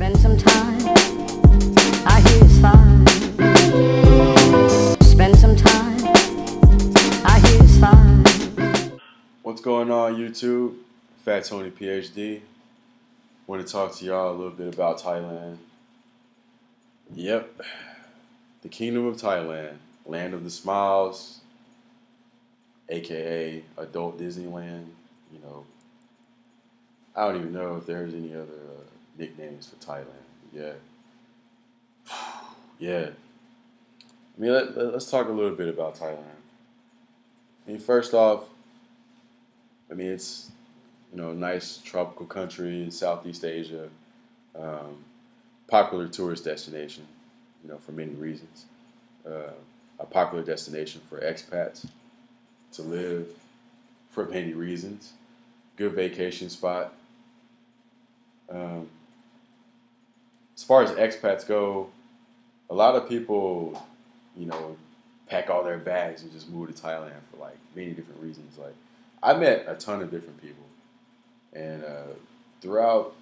Spend some time, I hear it's fine. Spend some time, I hear it's fine. What's going on, YouTube? Fat Tony PhD. Want to talk to y'all a little bit about Thailand. Yep, the Kingdom of Thailand, land of the smiles, aka adult Disneyland. You know, I don't even know if there's any other nicknames for Thailand. Yeah, yeah. I mean, let's talk a little bit about Thailand. I mean, first off, it's a nice tropical country in Southeast Asia, popular tourist destination, for many reasons. A popular destination for expats to live for many reasons. Good vacation spot. As far as expats go, a lot of people, pack all their bags and just move to Thailand for like many different reasons. Like, I met a ton of different people, and throughout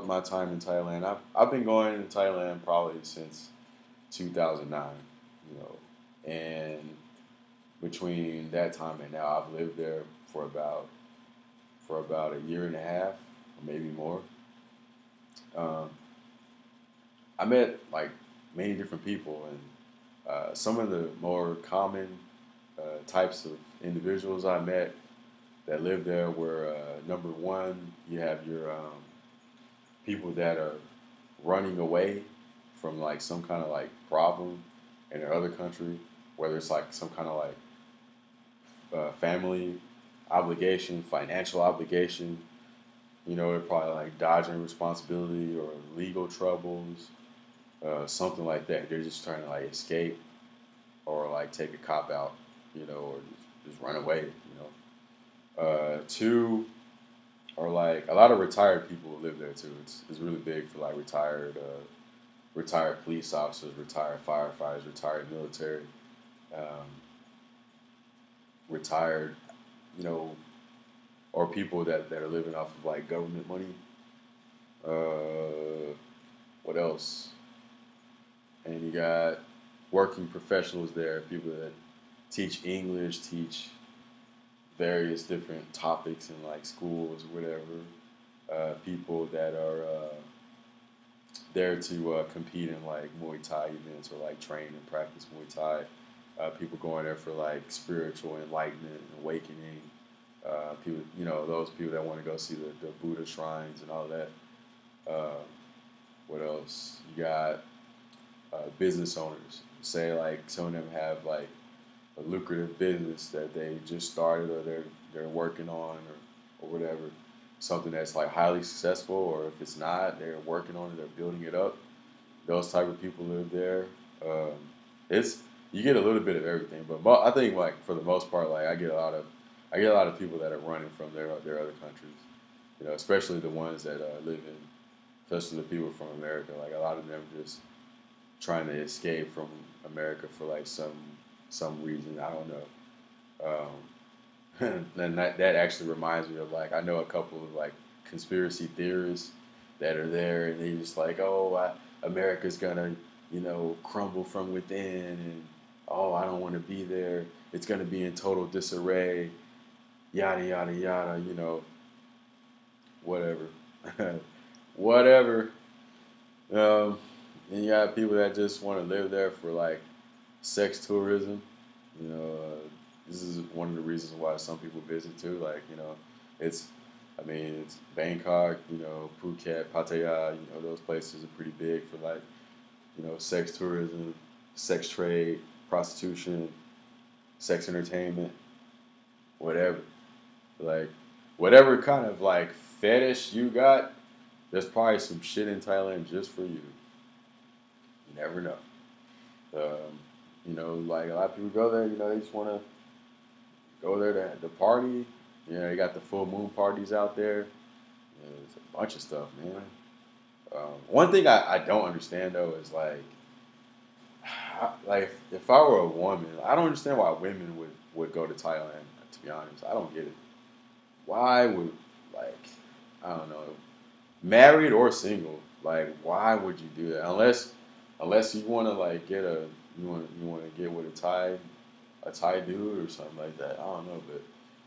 my time in Thailand, I've been going to Thailand probably since 2009. And between that time and now, I've lived there for about a year and a half, or maybe more. I met like many different people, and some of the more common types of individuals I met that live there were number one, you have your people that are running away from like some kind of like problem in their other country, whether it's like some kind of like family obligation, financial obligation. They're probably like dodging responsibility or legal troubles, something like that. They're just trying to like escape or like take a cop out, or just run away. Two are like a lot of retired people who live there too. It's really big for like retired police officers, retired firefighters, retired military, retired, or people that are living off of like government money. What else? And you got working professionals there, people that teach English, teach various different topics in like schools or whatever. People that are there to compete in like Muay Thai events or like train and practice Muay Thai. People going there for like spiritual enlightenment and awakening. People, those people that want to go see the Buddha shrines and all that. What else? You got business owners. Say like some of them have like a lucrative business that they just started or they're working on or whatever. Something that's like highly successful, or if it's not, they're working on it, they're building it up. Those type of people live there. You get a little bit of everything, but I think like for the most part, like I get a lot of people that are running from their other countries. Especially the ones that live in, especially the people from America. Like a lot of them just trying to escape from America for like some reason. I don't know. And that actually reminds me of like I know a couple of like conspiracy theorists that are there, and they just like, oh, America's gonna crumble from within, and oh, I don't want to be there. It's gonna be in total disarray. Yada yada yada. Whatever, whatever. And you have people that just want to live there for like sex tourism. This is one of the reasons why some people visit too. Like, it's Bangkok, Phuket, Pattaya, those places are pretty big for like, sex tourism, sex trade, prostitution, sex entertainment, whatever. Like, whatever kind of like fetish you got, there's probably some shit in Thailand just for you. You never know. Like a lot of people go there, they just want to go there to party. They got the full moon parties out there. There's a bunch of stuff, man. One thing I don't understand though is like if I were a woman, I don't understand why women would go to Thailand. To be honest, I don't get it. Why would I don't know, married or single, Like, why would you do that? Unless you want to like get a you want to get with a Thai dude or something like that. I don't know, but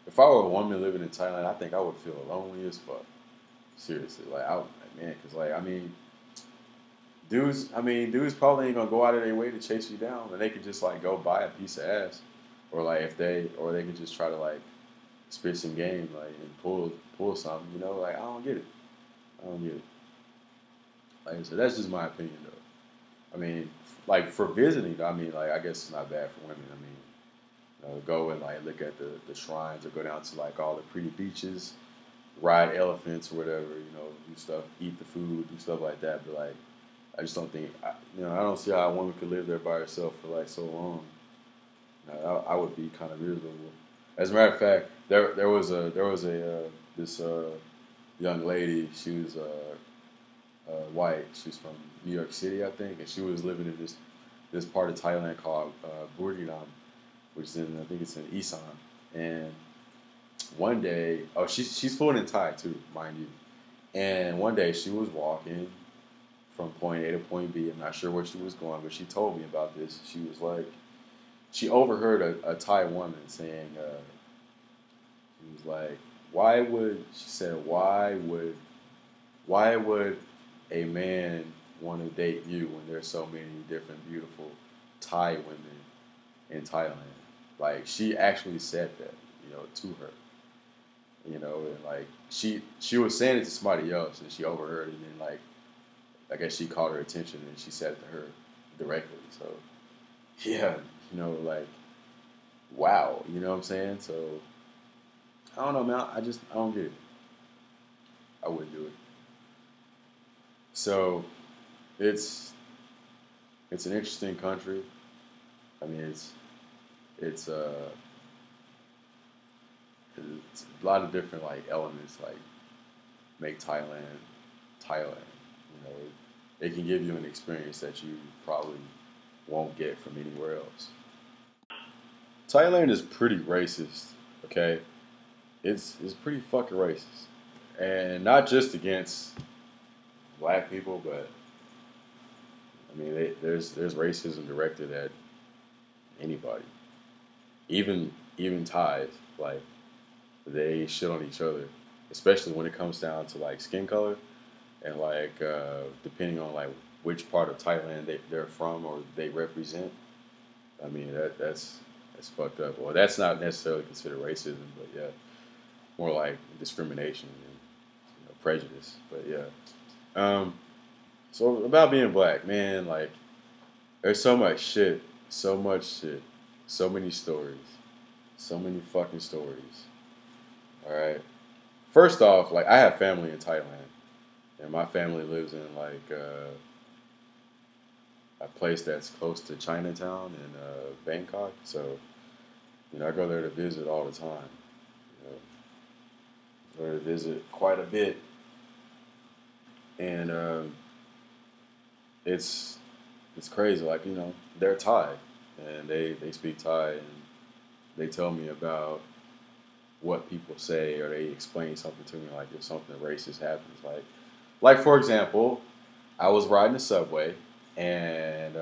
if I were a woman living in Thailand, I think I would feel lonely as fuck. Seriously, like man, because like dudes probably ain't gonna go out of their way to chase you down, and they could just like go buy a piece of ass, or like or they could just try to like spit some game, like and pull something, you know, like I don't get it. I don't get it. Like I said, that's just my opinion though. I mean, like for visiting, I mean, like I guess it's not bad for women. I mean, go and like look at the shrines or go down to like all the pretty beaches, ride elephants or whatever, do stuff, eat the food, do stuff like that. But like, I just don't think, I don't see how a woman could live there by herself for like so long. I would be kind of miserable. As a matter of fact, there was a this young lady. She was white. She was from New York City, I think, and she was living in this part of Thailand called Buriram, which is I think it's in Isan. And one day, she's fluent in Thai too, mind you. And one day she was walking from point A to point B. I'm not sure where she was going, but she told me about this. She was like, she overheard a Thai woman saying, she was like, she said, why would a man want to date you when there's so many different beautiful Thai women in Thailand? Like, she actually said that, to her. And like she was saying it to somebody else, and she overheard it, and then like I guess she caught her attention, and she said it to her directly. So yeah, like wow, you know what I'm saying? So I don't know, man. I don't get it. I wouldn't do it. So it's an interesting country. I mean, it's a lot of different like elements like make Thailand. It can give you an experience that you probably won't get from anywhere else. Thailand is pretty racist. Okay, it's pretty fucking racist, and not just against black people, but I mean there's racism directed at anybody, even Thais. Like, they shit on each other, especially when it comes down to like skin color and like depending on like which part of Thailand they're from or they represent. I mean that's fucked up. Well, that's not necessarily considered racism, but yeah, more like discrimination and prejudice. But yeah, so about being black, man, like there's so much shit, so many stories, so many fucking stories. All right. First off, like I have family in Thailand, and my family lives in like a place that's close to Chinatown in Bangkok. So, I go there to visit all the time. Go there to visit quite a bit, and it's crazy. Like they're Thai, and they speak Thai, and they tell me about what people say, or they explain something to me, like if something racist happens. Like for example, I was riding the subway, and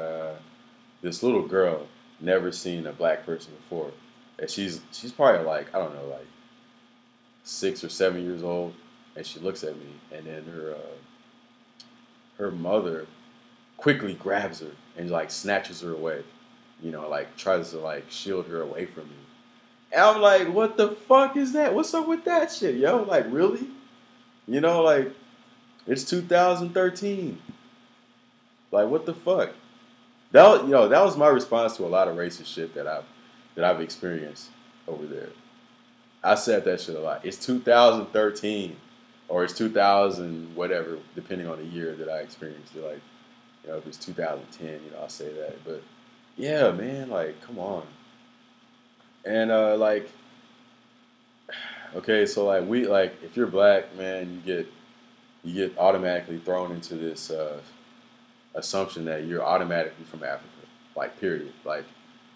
this little girl never seen a black person before, and she's probably like I don't know, like 6 or 7 years old, and she looks at me, and then her mother quickly grabs her and like snatches her away, like tries to like shield her away from me. And I'm like, what the fuck is that? What's up with that shit, yo? Like, really? Like, it's 2013. Like, what the fuck? That was my response to a lot of racist shit that I've experienced over there. I said that shit a lot. It's 2013, or it's 2000 whatever, depending on the year that I experienced it. Like, if it's 2010, I'll say that. But yeah, man, like, come on. And like, okay, so like if you're black, man, you get automatically thrown into this assumption that you're automatically from Africa, like period. Like,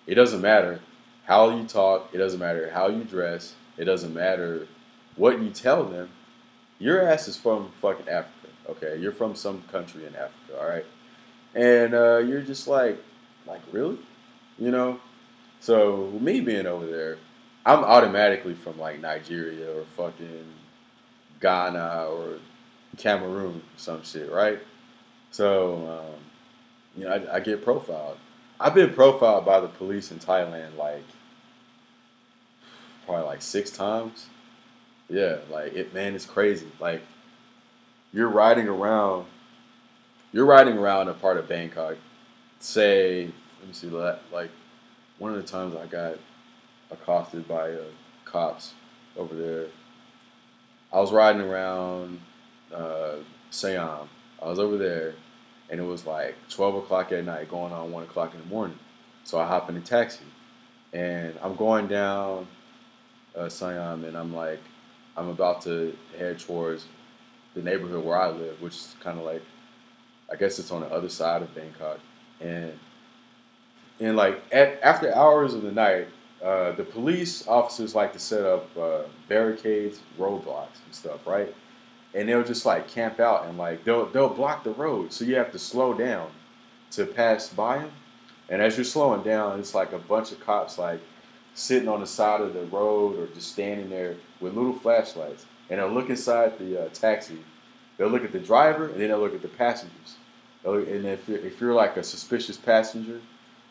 it doesn't matter how you talk, it doesn't matter how you dress, it doesn't matter what you tell them. Your ass is from fucking Africa. Okay, you're from some country in Africa, all right, and you're just like really, you know. So me being over there, I'm automatically from like Nigeria or fucking Ghana or Cameroon, some shit, right? So I get profiled. I've been profiled by the police in Thailand like probably like 6 times. Yeah, like it, man, it's crazy. Like you're riding around, you're riding around a part of Bangkok. Say, let me see, like one of the times I got accosted by cops over there. I was riding around Siam. I was over there, and it was like 12 o'clock at night, going on 1 o'clock in the morning. So I hop in a taxi, and I'm going down Siam, and I'm about to head towards the neighborhood where I live, which is kind of like, I guess it's on the other side of Bangkok, and like after hours of the night, the police officers like to set up barricades, roadblocks, and stuff, right? And they'll just like camp out and like they'll block the road, so you have to slow down to pass by them. And as you're slowing down, it's like a bunch of cops like sitting on the side of the road or just standing there with little flashlights, and they'll look inside the taxi. They'll look at the driver and then they'll look at the passengers. And if you're like a suspicious passenger,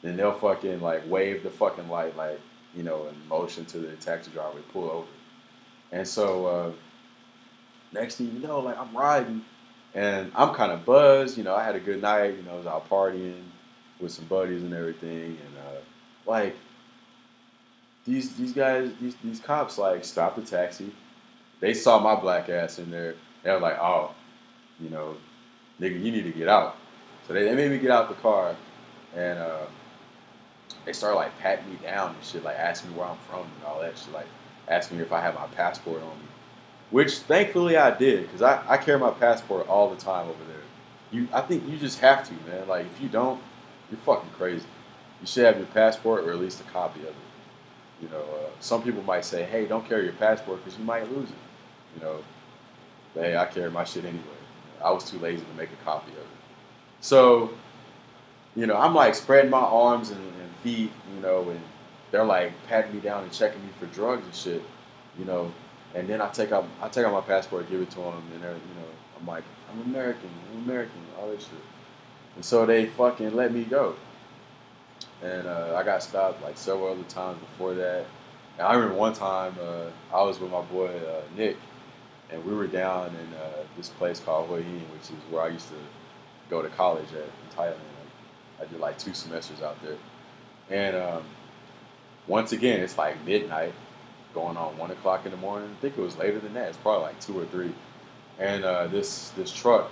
then they'll fucking like wave the fucking light, like, and motion to the taxi driver to pull over. And so next thing you know, like I'm riding and I'm kind of buzzed. I had a good night. I was out partying with some buddies and everything. And like these guys, these cops like stopped the taxi. They saw my black ass in there. They were like, oh, nigga, you need to get out. So they made me get out the car, and they started like patting me down and shit, like asking me where I'm from and all that shit, like asking me if I have my passport on me, which thankfully I did, because I carry my passport all the time over there. I think you just have to, man. Like if you don't, you're fucking crazy. You should have your passport or at least a copy of it. Some people might say, hey, don't carry your passport because you might lose it. But hey, I carry my shit anyway. I was too lazy to make a copy of it. So, I'm like spreading my arms and feet, and they're like patting me down and checking me for drugs and shit, and then I take out my passport, give it to them, and they're, I'm like, I'm American, all this shit. And so they fucking let me go. And I got stopped like several other times before that. And I remember one time I was with my boy Nick, and we were down in this place called Hue Hin, which is where I used to go to college at in Thailand. I did like 2 semesters out there. And once again, it's like midnight, going on 1 o'clock in the morning. I think it was later than that. It's probably like 2 or 3. And this truck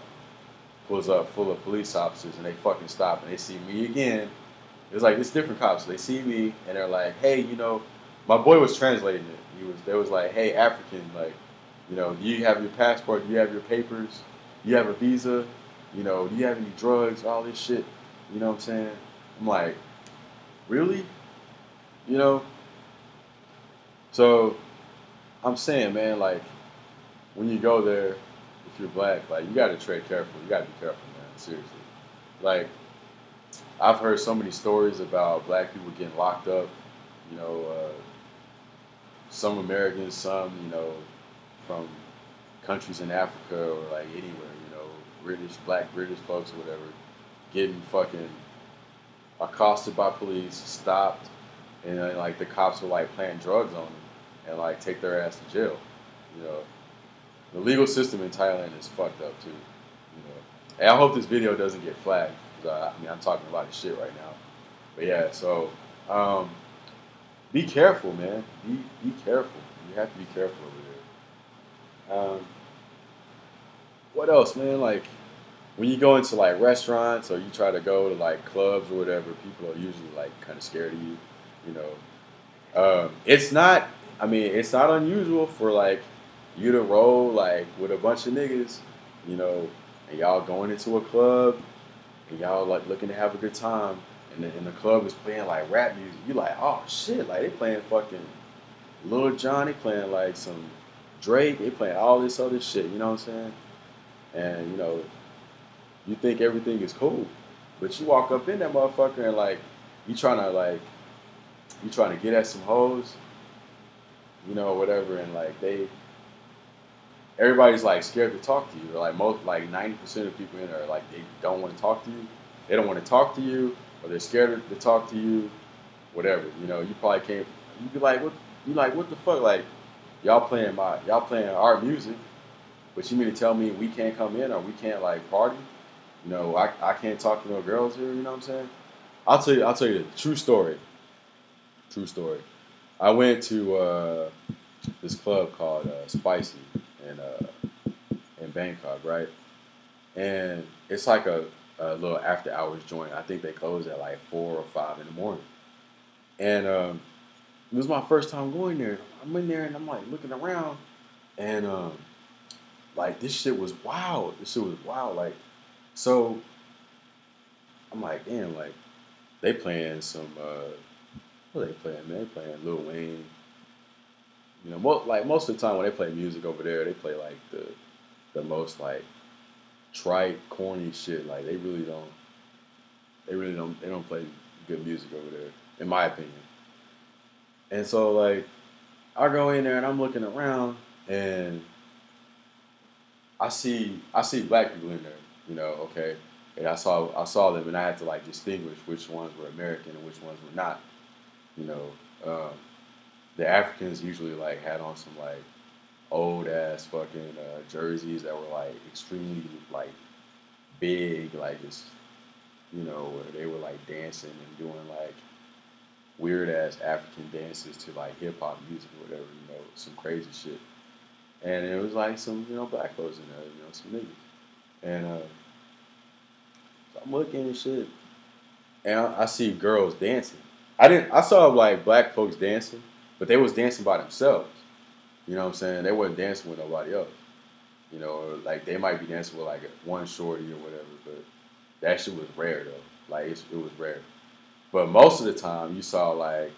pulls up full of police officers, and they fucking stop, and they see me again. It's like, it's different cops. They see me, and they're like, hey, my boy was translating it. They was like, hey, African, like, do you have your passport? Do you have your papers? Do you have a visa? Do you have any drugs? All this shit. You know what I'm saying? I'm like, really? So I'm saying, man, like, when you go there, if you're black, like, you got to tread careful. You got to be careful, man. Seriously. Like, I've heard so many stories about black people getting locked up. Some Americans, some, from countries in Africa or like anywhere, black British folks or whatever, getting fucking accosted by police, stopped, and then, like, the cops were like playing drugs on them and like take their ass to jail. The legal system in Thailand is fucked up too. And I hope this video doesn't get flagged, because I'm talking a lot of shit right now. But yeah, so be careful, man. Be careful. You have to be careful over there. What else, man? Like, when you go into like restaurants or you try to go to like clubs or whatever, people are usually like kind of scared of you. It's not. I mean, it's not unusual for like you to roll like with a bunch of niggas, and y'all going into a club and y'all like looking to have a good time, and the club is playing like rap music. You like, oh shit, like they playing fucking Lil Jon, they playing like some Drake, they playing all this other shit. You know what I'm saying? and you think everything is cool, but you walk up in that motherfucker and like you trying to like you trying to get at some hoes, whatever, and like everybody's like scared to talk to you. Like most, like 90% of people in there, like they don't want to talk to you. They don't want to talk to you, or they're scared to talk to you. Whatever, you probably can't. You be like, what? You like, what the fuck? Like, y'all playing our music, but you mean to tell me we can't come in or we can't like party? I can't talk to no girls here. You know what I'm saying? I'll tell you the true story. True story. I went to this club called Spicy in Bangkok, right? And it's like a little after hours joint. I think they close at like 4 or 5 in the morning. And it was my first time going there. I'm in there and I'm like looking around, and like this shit was wild. This shit was wild. Like, so I'm like, damn, like they playing some what are they playing, man? They playing Lil Wayne. Most of the time when they play music over there, they play like the most like trite, corny shit. Like they don't play good music over there, in my opinion. And so like I go in there and I'm looking around and I see black people in there, okay. And I saw them and I had to like distinguish which ones were American and which ones were not. You know, um, the Africans usually like had on some like old ass fucking jerseys that were like extremely like big, like it's where they were like dancing and doing like weird ass African dances to like hip hop music or whatever, some crazy shit. And it was like some black folks in there, some niggas. And so I'm looking and shit, and I see girls dancing. I saw like black folks dancing, but they was dancing by themselves. You know what I'm saying? They wasn't dancing with nobody else. Or like they might be dancing with like one shorty or whatever, but that shit was rare though. Like it was rare. But most of the time, you saw like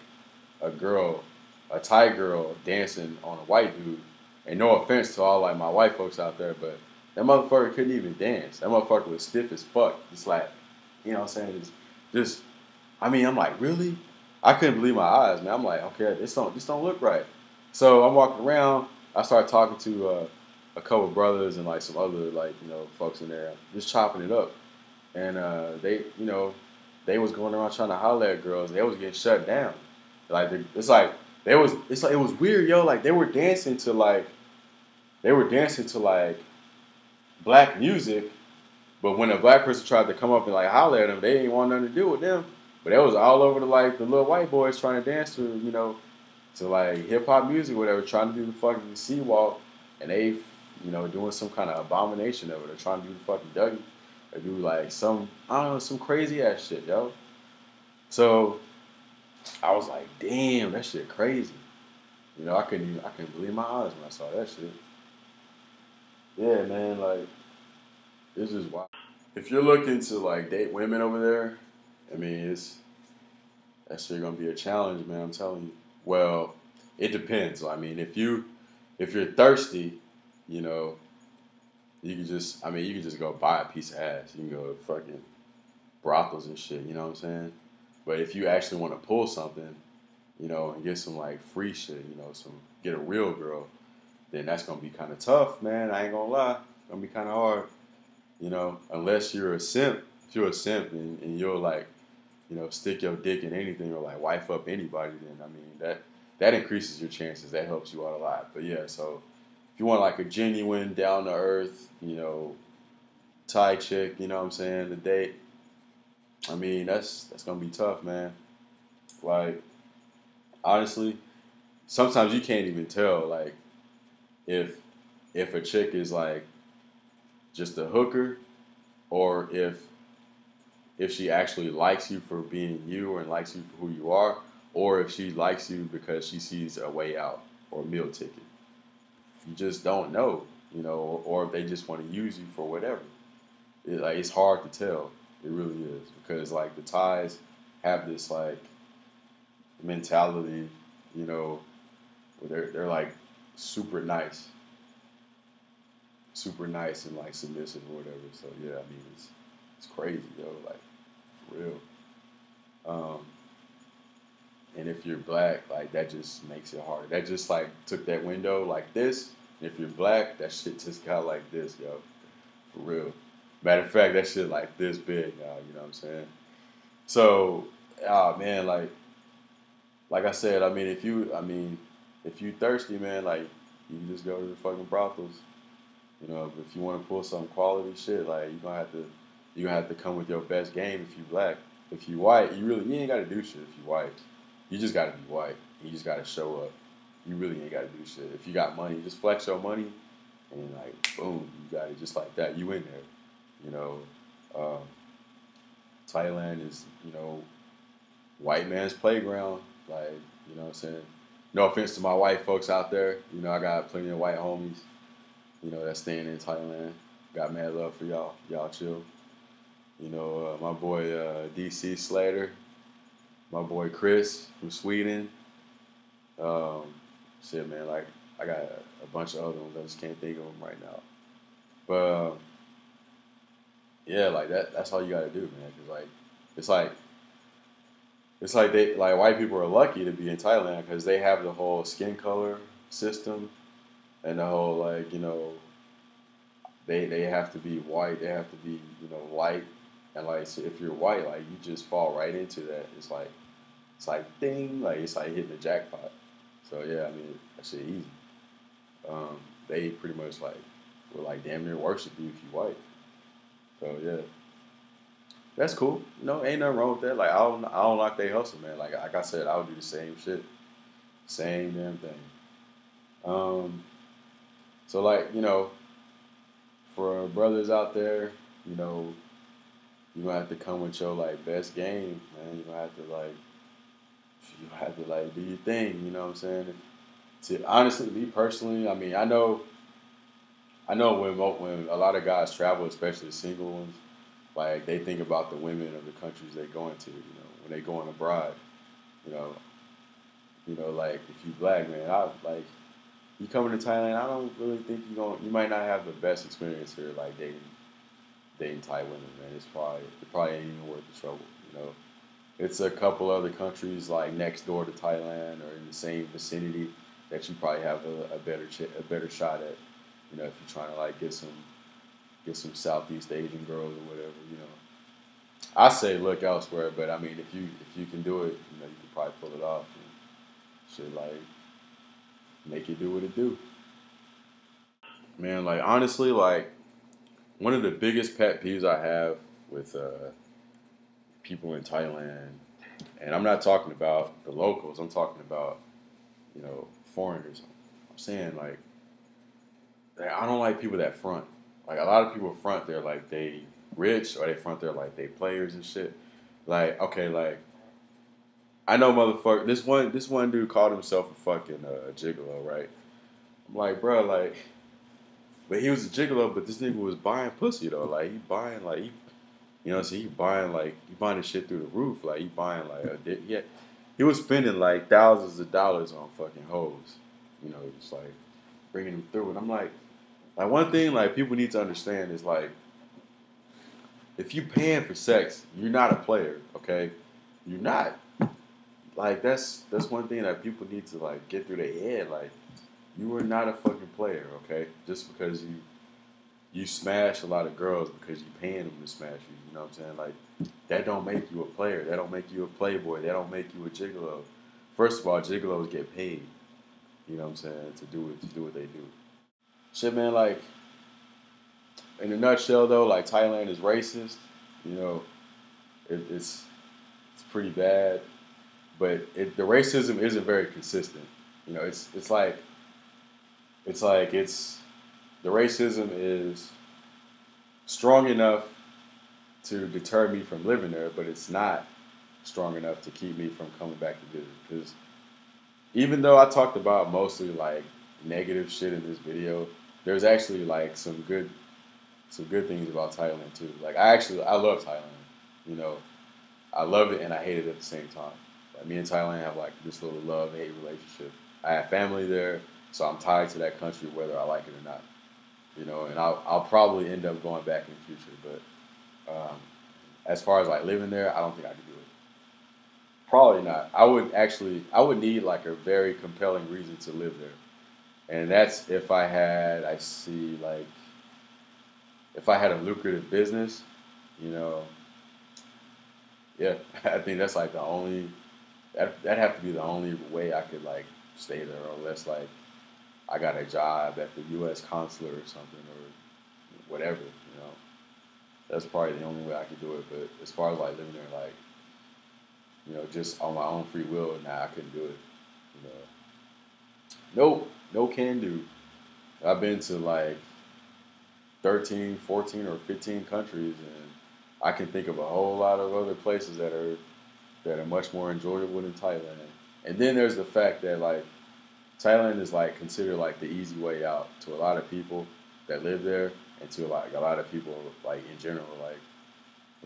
a girl, a Thai girl dancing on a white dude. And no offense to all like my white folks out there, but that motherfucker couldn't even dance. That motherfucker was stiff as fuck. Just like, what I'm saying? Just, I mean, I'm like, really? I couldn't believe my eyes, man. I'm like, okay, this don't look right. So I'm walking around. I started talking to a couple brothers and like some other like folks in there, just chopping it up. And they was going around trying to holler at girls. They was getting shut down. Like it was weird, yo. Like they were dancing to like black music, but when a black person tried to come up and like holler at them, they didn't want nothing to do with them. But that was all over the little white boys trying to dance to like hip hop music, or whatever, trying to do the fucking sea walk, and they doing some kind of abomination of it. They're trying to do the fucking Dougie. They do like some, I don't know, some crazy ass shit, yo. So I was like, damn, that shit crazy. I couldn't believe my eyes when I saw that shit. Yeah, man, like this is wild. If you're looking to like date women over there, I mean that shit gonna be a challenge, man. I'm telling you. Well, it depends. I mean, if you're thirsty, you know, you can just go buy a piece of ass. You can go to fucking brothels and shit. You know what I'm saying? But if you actually want to pull something, and get some like free shit, get a real girl, then that's gonna be kind of tough, man. I ain't gonna lie, it's gonna be kind of hard, unless you're a simp. If you're a simp and you'll like, stick your dick in anything or like wife up anybody, then I mean that increases your chances. That helps you out a lot. But yeah, so if you want like a genuine, down to earth, Thai chick, you know what I'm saying, to date, I mean that's gonna be tough, man. Like honestly, sometimes you can't even tell like if a chick is like just a hooker or if she actually likes you for being you and likes you for who you are, or if she likes you because she sees a way out or a meal ticket. You just don't know, or if they just want to use you for whatever. It's hard to tell. It really is because like the Thais have this like mentality, where they're like super nice. super nice and like submissive or whatever. So yeah, I mean it's crazy, yo, like for real. Um, and if you're black, like that just makes it harder. That just like took that window like this. And if you're black, that shit just got like this, yo, for real. Matter of fact, that shit like this big, y'all. You know what I'm saying? So, ah man, like I said, if you thirsty, man, like you can just go to the fucking brothels. You know, if you want to pull some quality shit, like you gonna have to come with your best game if you black. If you white, you ain't gotta do shit if you white. You just gotta be white. You just gotta show up. You really ain't gotta do shit. If you got money, just flex your money and like boom, you got it just like that. You in there. You know, um, Thailand is, white man's playground. Like, you know what I'm saying? No offense to my white folks out there. You know, I got plenty of white homies, that's staying in Thailand. Got mad love for y'all. Y'all chill. My boy DC Slater, my boy Chris from Sweden. Um, Shit, man, like, I got a bunch of other ones. I just can't think of them right now. But, yeah, like, that's all you got to do, man. Because, like, it's like, white people are lucky to be in Thailand because they have the whole skin color system and the whole, like, they have to be white. They have to be, light. And, like, so if you're white, like, you just fall right into that. It's like ding, like, it's like hitting the jackpot. So, yeah, I mean, that shit easy. They pretty much, like, will, like, damn near worship you if you white. So, yeah. That's cool. Ain't nothing wrong with that. Like, I don't like they hustle, man. Like I said, I would do the same shit. Same damn thing. Um, so, like, for brothers out there, you gonna have to come with your like best game, man. You gonna have to do your thing. You know what I'm saying? To honestly, me personally, I mean, I know when a lot of guys travel, especially single ones, like they think about the women of the countries they're going to. When they going abroad, you know, like if you black man, you coming to Thailand, I don't really think you might not have the best experience here, like dating Thai women, man. It probably ain't even worth the trouble. It's a couple other countries like next door to Thailand or in the same vicinity that you probably have a better shot at. If you're trying to like get some Southeast Asian girls or whatever. I say look elsewhere, but I mean if you can do it, you can probably pull it off and shit like make it do what it do. Man, like honestly, like one of the biggest pet peeves I have with people in Thailand, and I'm not talking about the locals. I'm talking about foreigners. I'm saying like I don't like people that front. Like a lot of people front there like they rich or they front there like they players and shit. Like okay, like I know motherfucker. This one dude called himself a fucking gigolo, right? I'm like, bro, like, but he was a gigolo, but this nigga was buying pussy though. Like he buying like so he buying the shit through the roof. Like he buying like a dick. Yeah, he was spending like thousands of dollars on fucking hoes. Just like bringing them through. And I'm like one thing like people need to understand is like if you paying for sex, you're not a player. Okay, you're not. Like that's one thing that people need to like get through their head. Like you are not a fucking player. Okay, just because you smash a lot of girls because you paying them to smash you. You know what I'm saying? Like that don't make you a player. That don't make you a playboy. That don't make you a gigolo. First of all, gigolos get paid. You know what I'm saying? To do what they do. Shit, man. Like in a nutshell, though, like Thailand is racist. You know, it's pretty bad. But the racism isn't very consistent. It's the racism is strong enough to deter me from living there, but it's not strong enough to keep me from coming back to visit. Because even though I talked about mostly like negative shit in this video, there's actually like some good things about Thailand too. Like I love Thailand. You know, I love it and I hate it at the same time. Like me and Thailand have like this little love-hate relationship. I have family there, so I'm tied to that country whether I like it or not. you know, and I'll probably end up going back in the future. But as far as like living there, I don't think I could do it. Probably not. I would need like a very compelling reason to live there, and that's if I see like if I had a lucrative business, you know, yeah, I think that's like the only that'd have to be the only way I could like stay there, unless like I got a job at the U.S. consulate or something or whatever, you know. That's probably the only way I could do it. But as far as like living there, like you know, just on my own free will, nah, I couldn't do it. You know, nope, no can do. I've been to like 13, 14, or 15 countries, and I can think of a whole lot of other places that are much more enjoyable than Thailand. And then there's the fact that like Thailand is like considered like the easy way out to a lot of people that live there, and to like a lot of people like in general,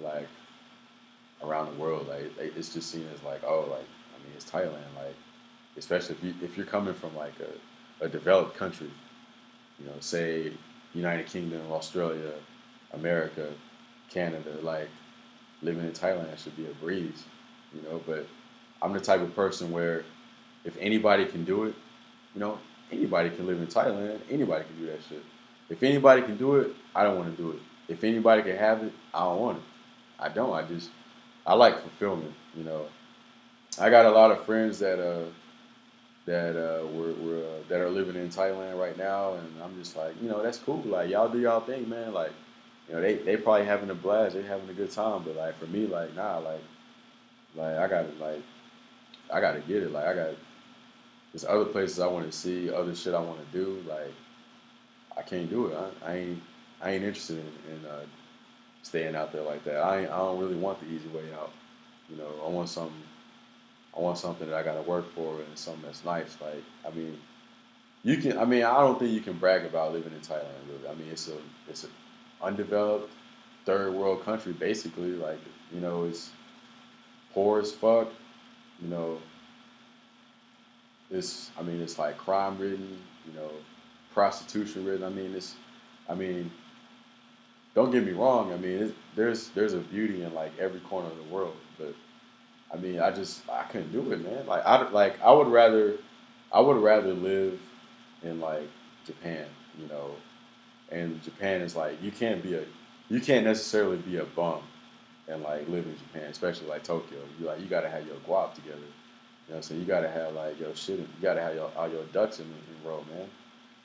like around the world. It's just seen as like, oh, like I mean, it's Thailand. Like especially if you're coming from like a developed country, you know, say United Kingdom, Australia, America, Canada, like living in Thailand should be a breeze, you know. But I'm the type of person where if anybody can do it, you know, anybody can live in Thailand. Anybody can do that shit. If anybody can do it, I don't want to do it. If anybody can have it, I don't want it. I don't. I like fulfillment. You know, I got a lot of friends that are living in Thailand right now, and I'm just like, you know, that's cool. Like y'all do y'all thing, man. Like, you know, they probably having a blast. They having a good time. But like for me, like nah, like I gotta get it. Like there's other places I want to see, other shit I want to do. Like I can't do it. I ain't interested in staying out there like that. I don't really want the easy way out. You know, I want something that I got to work for and something that's nice. Like I mean, you can. I mean, I don't think you can brag about living in Thailand. Really. I mean, it's an undeveloped third world country basically. Like you know, it's poor as fuck. You know, I mean, it's like crime ridden. You know, prostitution ridden. I mean, don't get me wrong. I mean, there's a beauty in like every corner of the world, but I mean, I couldn't do it, man. I would rather live in like Japan, you know. And Japan is like you can't necessarily be a bum and like live in Japan, especially like Tokyo. You gotta have your guap together. You know what I'm saying? You gotta have like your shit. You gotta have all your ducks in row, man.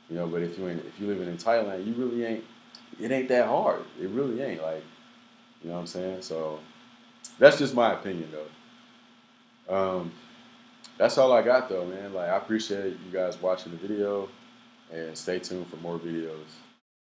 You know, but if you living in Thailand, you really ain't. It ain't that hard. It really ain't. Like, you know what I'm saying? So that's just my opinion, though. That's all I got, though, man. Like, I appreciate you guys watching the video, and stay tuned for more videos.